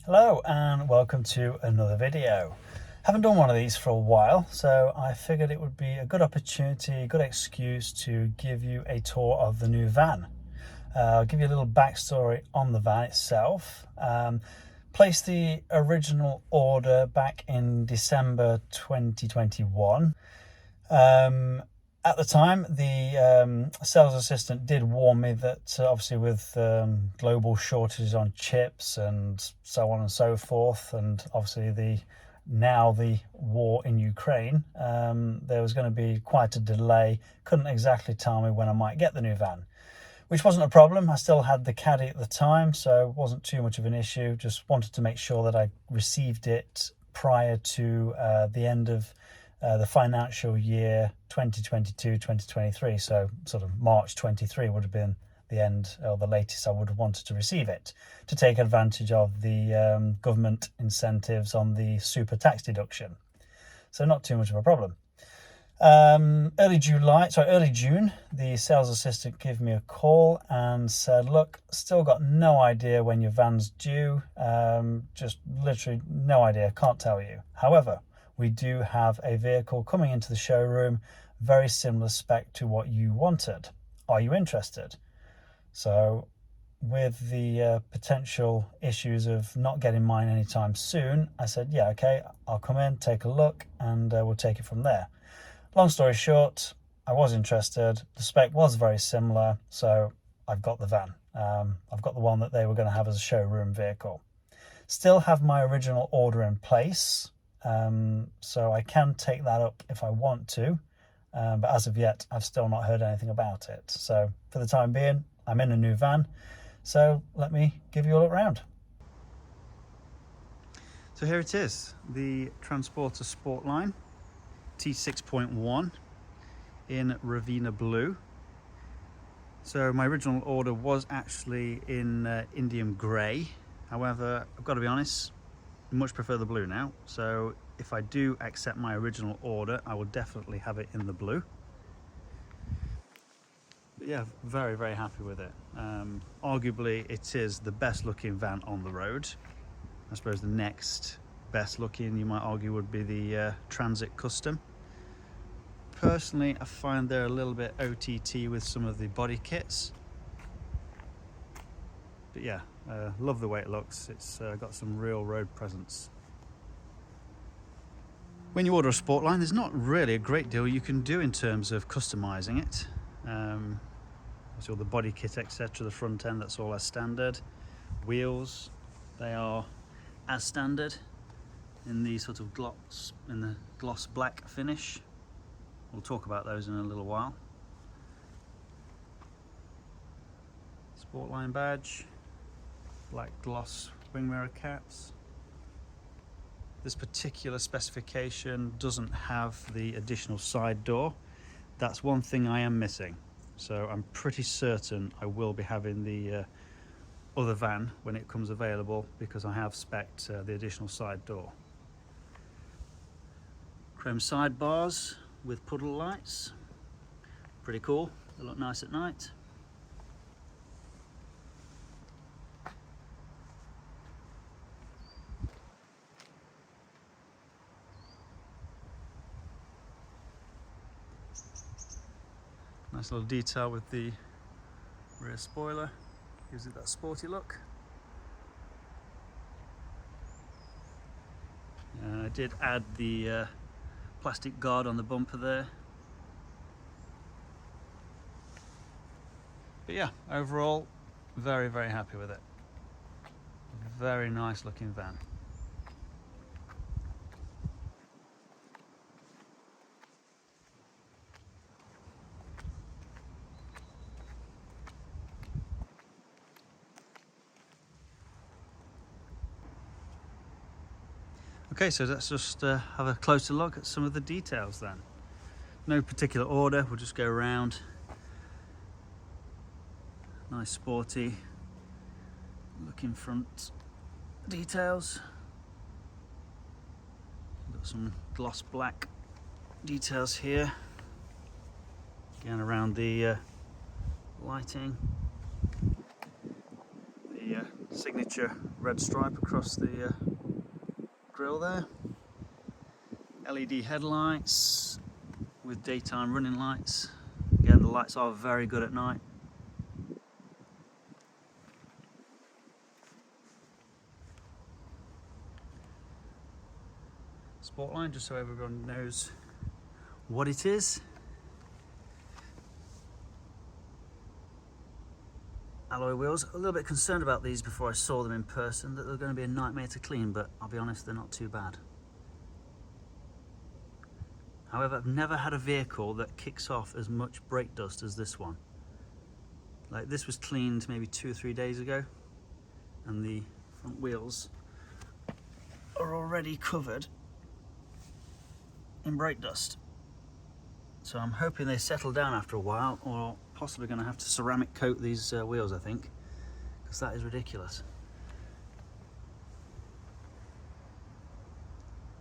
Hello and welcome to another video. Haven't done one of these for a while, so I figured it would be a good opportunity, a good excuse to give you a tour of the new van. I'll give you a little backstory on the van itself. Placed the original order back in December 2021. At the time, the sales assistant did warn me that obviously with global shortages on chips and so on and so forth, and obviously the war in Ukraine, there was going to be quite a delay. Couldn't exactly tell me when I might get the new van, which wasn't a problem. I still had the caddy at the time, so it wasn't too much of an issue. Just wanted to make sure that I received it prior to the end of the financial year 2022-2023, so sort of March 23 would have been the end or the latest I would have wanted to receive it, to take advantage of the government incentives on the super tax deduction. So not too much of a problem. Early June, the sales assistant gave me a call and said, look, still got no idea when your van's due, just literally no idea, can't tell you. However, we do have a vehicle coming into the showroom, very similar spec to what you wanted. Are you interested? So with the potential issues of not getting mine anytime soon, I said, yeah, okay, I'll come in, take a look, and we'll take it from there. Long story short, I was interested. The spec was very similar, so I've got the van. I've got the one that they were going to have as a showroom vehicle. Still have my original order in place. So I can take that up if I want to, but as of yet I've still not heard anything about it. So for the time being, I'm in a new van, so let me give you a look around. So here it is, the Transporter Sportline T6.1 in Ravena Blue. So my original order was actually in Indian grey. However, I've got to be honest, much prefer the blue now, so if I do accept my original order, I will definitely have it in the blue. But yeah, very, very happy with it. Arguably it is the best looking van on the road. I suppose the next best looking, you might argue, would be the Transit Custom. Personally, I find they're a little bit OTT with some of the body kits. But yeah, love the way it looks. It's got some real road presence. When you order a Sportline, there's not really a great deal you can do in terms of customizing it. All the body kit, etc., the front end, that's all as standard. Wheels, they are as standard in the sort of gloss black finish. We'll talk about those in a little while. Sportline badge, black gloss wing mirror caps. This particular specification doesn't have the additional side door. That's one thing I am missing. So I'm pretty certain I will be having the other van when it comes available, because I have spec'd the additional side door. Chrome sidebars with puddle lights. Pretty cool. They look nice at night. Nice little detail with the rear spoiler, gives it that sporty look. I did add the plastic guard on the bumper there. But yeah, overall, very, very happy with it. Very nice looking van. Okay, so let's just have a closer look at some of the details then. No particular order, we'll just go around. Nice sporty looking front details. Got some gloss black details here. Again around the lighting. The signature red stripe across the grille there. LED headlights with daytime running lights. Again, the lights are very good at night. Sportline, just so everyone knows what it is. Alloy wheels. A little bit concerned about these before I saw them in person, that they're going to be a nightmare to clean, but I'll be honest, they're not too bad. However, I've never had a vehicle that kicks off as much brake dust as this one. Like, this was cleaned maybe 2 or 3 days ago, and the front wheels are already covered in brake dust. So I'm hoping they settle down after a while, or possibly going to have to ceramic coat these wheels, I think, because that is ridiculous.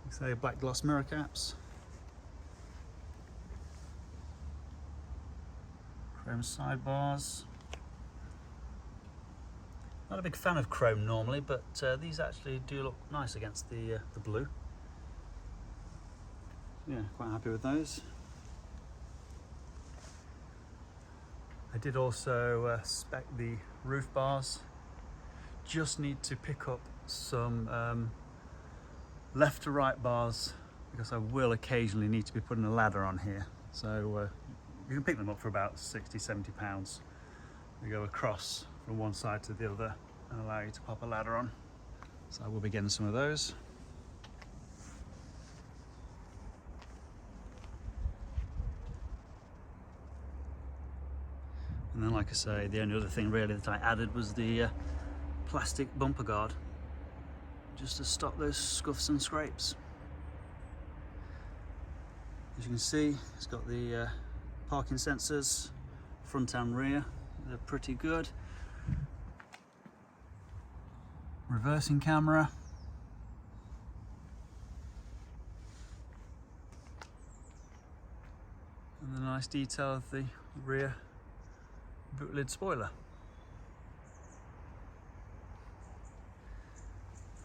So black gloss mirror caps, chrome sidebars. Not a big fan of chrome normally, but these actually do look nice against the blue. Yeah, quite happy with those. I did also spec the roof bars. Just need to pick up some left to right bars, because I will occasionally need to be putting a ladder on here. So you can pick them up for about 60–70 pounds. They go across from one side to the other and allow you to pop a ladder on. So I will be getting some of those. And then, like I say, the only other thing really that I added was the plastic bumper guard, just to stop those scuffs and scrapes. As you can see, it's got the parking sensors, front and rear. They're pretty good. Reversing camera. And the nice detail of the rear boot lid spoiler.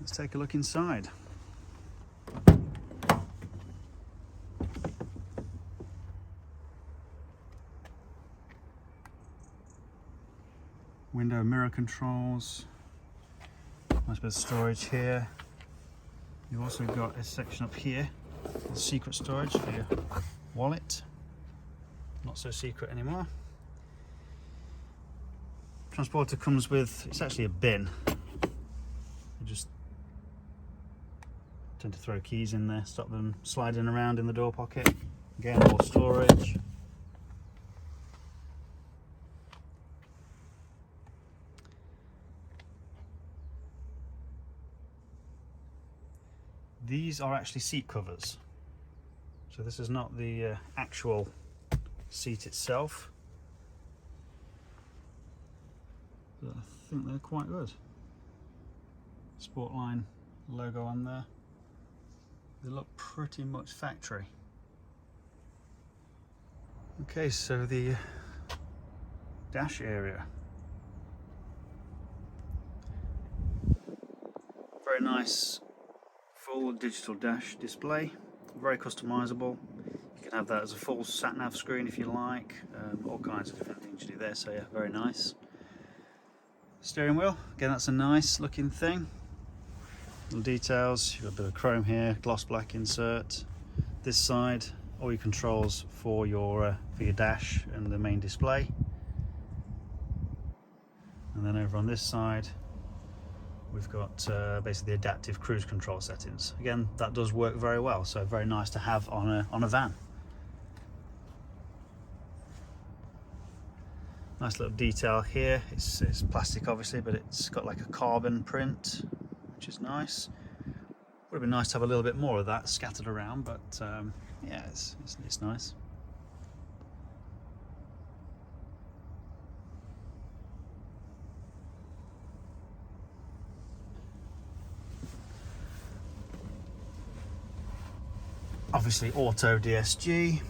Let's take a look inside. Window mirror controls. Nice bit of storage here. You've also got a section up here, secret storage for your wallet. Not so secret anymore. Transporter comes with, it's actually a bin. You just tend to throw keys in there, stop them sliding around in the door pocket. Again, more storage. These are actually seat covers. So this is not the actual seat itself. But I think they're quite good. Sportline logo on there. They look pretty much factory. Okay, so the dash area. Very nice full digital dash display, very customizable. You can have that as a full sat-nav screen if you like, all kinds of different things you do there, so yeah, very nice. Steering wheel, again, that's a nice looking thing. Little details, you've got a bit of chrome here, gloss black insert. This side, all your controls for your dash and the main display. And then over on this side, we've got basically the adaptive cruise control settings. Again, that does work very well, so very nice to have on a van. Nice little detail here. It's plastic obviously, but it's got like a carbon print, which is nice. Would have been nice to have a little bit more of that scattered around, but yeah, it's nice. Obviously auto DSG.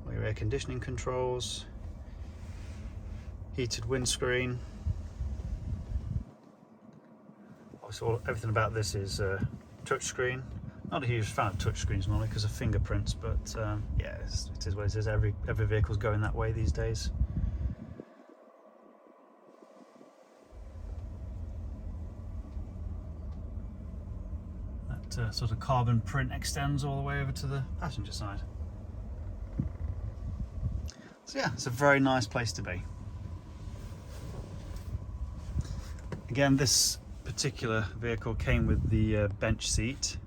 All your air conditioning controls. heated windscreen. Obviously everything about this is touchscreen. Not a huge fan of touchscreens normally because of fingerprints, but yeah, it is what it is. Every vehicle's going that way these days. That sort of carbon print extends all the way over to the passenger side. So yeah, it's a very nice place to be. Again, this particular vehicle came with the bench seat,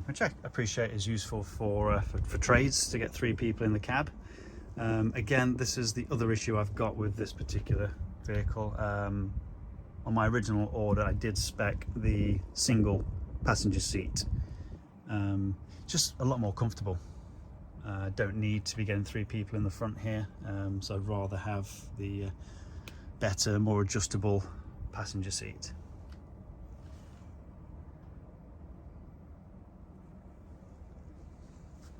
which I appreciate is useful for trades to get 3 people in the cab. Again, this is the other issue I've got with this particular vehicle. On my original order, I did spec the single passenger seat. Just a lot more comfortable. Don't need to be getting 3 people in the front here, so I'd rather have the better, more adjustable passenger seat.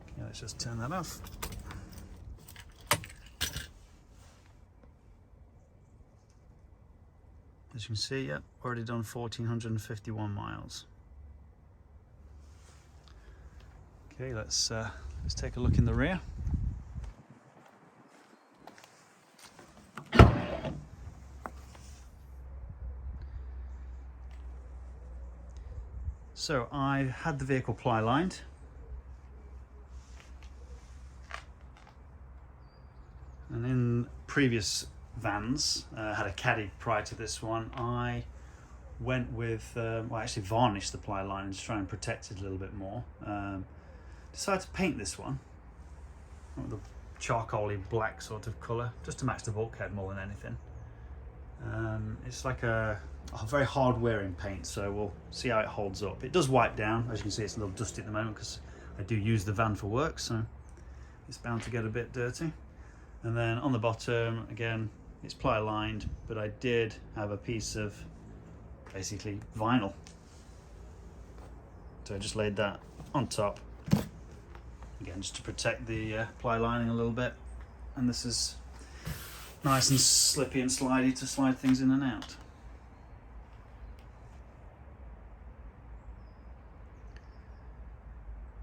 Okay, let's just turn that off. As you can see, yep, already done 1,451 miles. Okay, let's take a look in the rear. So I had the vehicle ply lined. And in previous vans, had a caddy prior to this one, I went with, well, I actually varnished the ply line and just try and protect it a little bit more. Decided to paint this one with a charcoaly black sort of colour, just to match the bulkhead more than anything. It's like a very hard wearing paint, so we'll see how it holds up. It does wipe down. As you can see, it's a little dusty at the moment because I do use the van for work, so it's bound to get a bit dirty. And then on the bottom, again, it's ply lined, but I did have a piece of basically vinyl. So I just laid that on top, again, just to protect the ply lining a little bit. And this is nice and slippy and slidey to slide things in and out.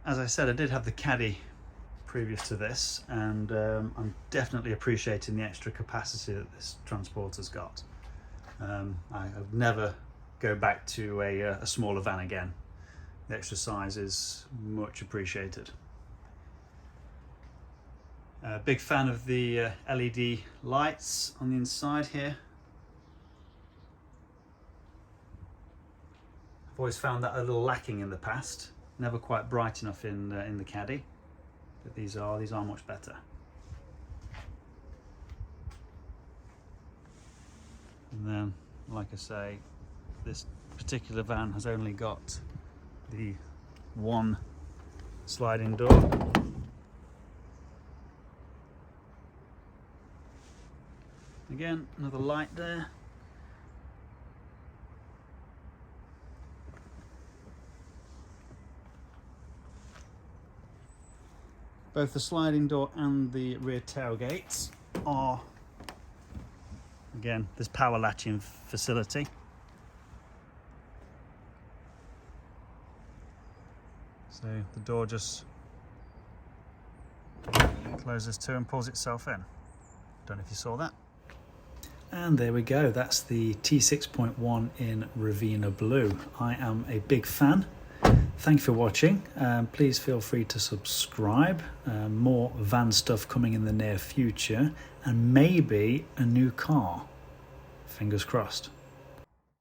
As I said, I did have the caddy previous to this, and I'm definitely appreciating the extra capacity that this Transporter's got. I would never go back to a smaller van again. The extra size is much appreciated. Big fan of the LED lights on the inside here. I've always found that a little lacking in the past. Never quite bright enough in the caddy, but these are much better. And then, like I say, this particular van has only got the one sliding door. Again, another light there. Both the sliding door and the rear tailgates are, again, this power latching facility. So the door just closes to and pulls itself in. Don't know if you saw that. And there we go, that's the T6.1 in Ravena Blue. I am a big fan. Thank you for watching. Please feel free to subscribe. More van stuff coming in the near future, and maybe a new car. Fingers crossed.